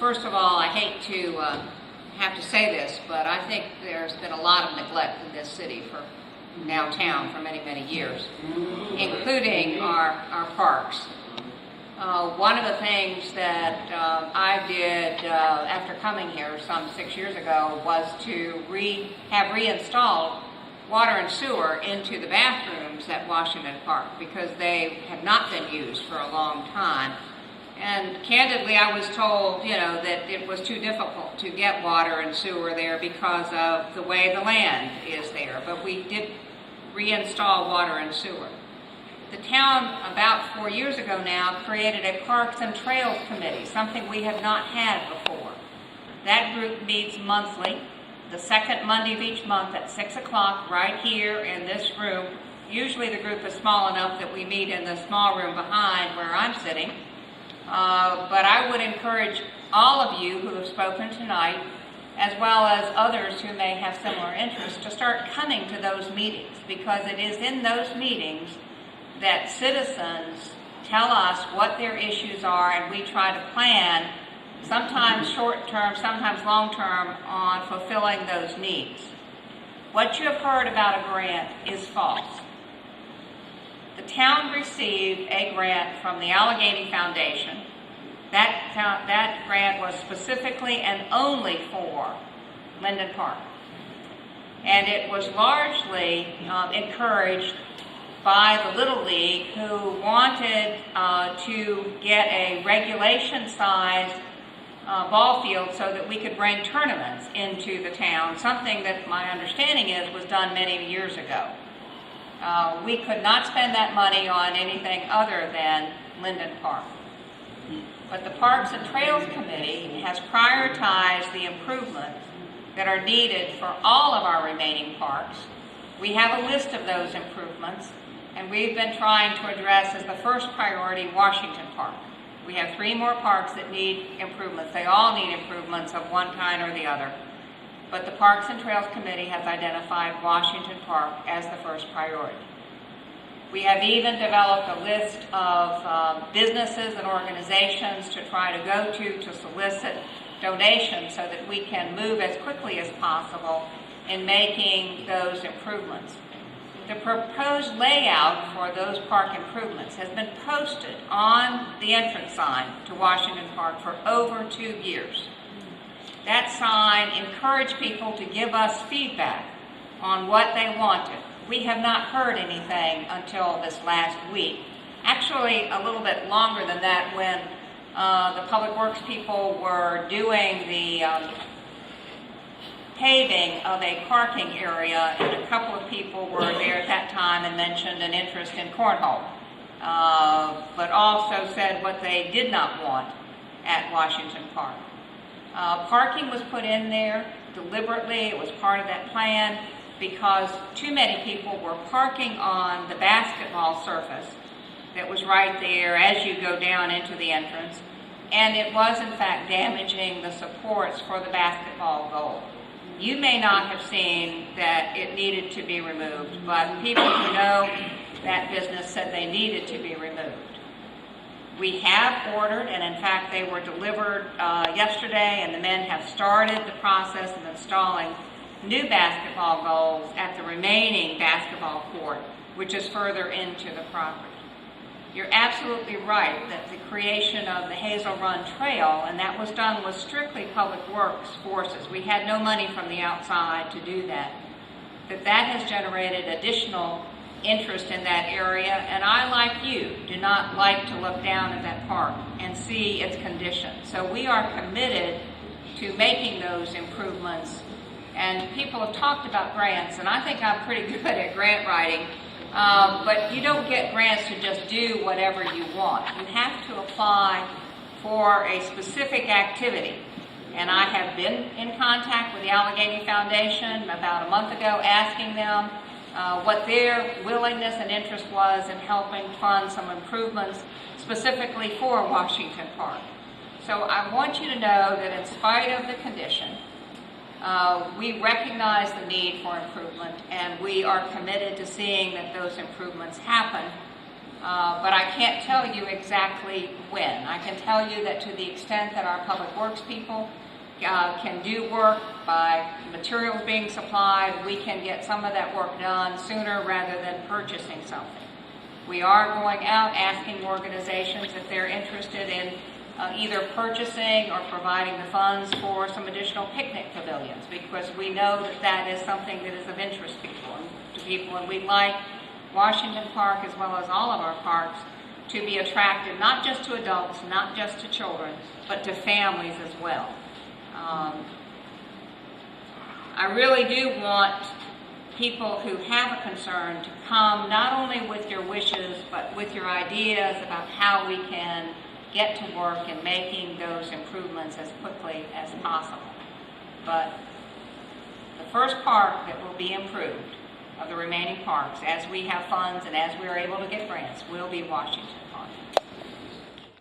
First of all, I hate to have to say this, but I think there's been a lot of neglect in this city for downtown for many, many years, including our parks. One of the things that I did after coming here some 6 years ago was to have reinstalled water and sewer into the bathrooms at Washington Park because they have not been used for a long time. And candidly, I was told, that it was too difficult to get water and sewer there because of the way the land is there. But we did reinstall water and sewer. The town, about 4 years ago now, created a Parks and Trails Committee, something we have not had before. That group meets monthly, the second Monday of each month at 6 o'clock right here in this room. Usually the group is small enough that we meet in the small room behind where I'm sitting. But I would encourage all of you who have spoken tonight, as well as others who may have similar interests, to start coming to those meetings, because it is in those meetings that citizens tell us what their issues are, and we try to plan, sometimes short-term, sometimes long-term, on fulfilling those needs. What you have heard about a grant is false. The town received a grant from the Allegheny Foundation. That grant was specifically and only for Linden Park. And it was largely encouraged by the Little League, who wanted to get a regulation-sized ball field so that we could bring tournaments into the town, something that my understanding is was done many years ago. We could not spend that money on anything other than Linden Park. But the Parks and Trails Committee has prioritized the improvements that are needed for all of our remaining parks. We have a list of those improvements, and we've been trying to address as the first priority Washington Park. We have 3 more parks that need improvements. They all need improvements of one kind or the other. But the Parks and Trails Committee has identified Washington Park as the first priority. We have even developed a list of businesses and organizations to try to go to solicit donations so that we can move as quickly as possible in making those improvements. The proposed layout for those park improvements has been posted on the entrance sign to Washington Park for over 2 years. That sign encouraged people to give us feedback on what they wanted. We have not heard anything until this last week. Actually, a little bit longer than that, when the Public Works people were doing the paving of a parking area, and a couple of people were there at that time and mentioned an interest in cornhole, but also said what they did not want at Washington Park. Parking was put in there deliberately. It was part of that plan because too many people were parking on the basketball surface that was right there as you go down into the entrance, and it was in fact damaging the supports for the basketball goal. You may not have seen that it needed to be removed, but people who know that business said they needed to be removed. We have ordered, and in fact they were delivered yesterday, and the men have started the process of installing new basketball goals at the remaining basketball court, which is further into the property. You're absolutely right that the creation of the Hazel Run Trail, and that was done with strictly Public Works forces. We had no money from the outside to do that. That has generated additional interest in that area, and I, like you, do not like to look down at that park and see its condition. So we are committed to making those improvements, and people have talked about grants, and I think I'm pretty good at grant writing, but you don't get grants to just do whatever you want. You have to apply for a specific activity. And I have been in contact with the Allegheny Foundation about a month ago, asking them what their willingness and interest was in helping fund some improvements specifically for Washington Park. So I want you to know that in spite of the condition, we recognize the need for improvement, and we are committed to seeing that those improvements happen but I can't tell you exactly when. I can tell you that to the extent that our public works people can do work by materials being supplied, we can get some of that work done sooner rather than purchasing something. We are going out asking organizations if they're interested in either purchasing or providing the funds for some additional picnic pavilions, because we know that that is something that is of interest to people, and we'd like Washington Park, as well as all of our parks, to be attractive not just to adults, not just to children, but to families as well. I really do want people who have a concern to come not only with your wishes, but with your ideas about how we can get to work in making those improvements as quickly as possible. But the first park that will be improved of the remaining parks, as we have funds and as we are able to get grants, will be Washington Park.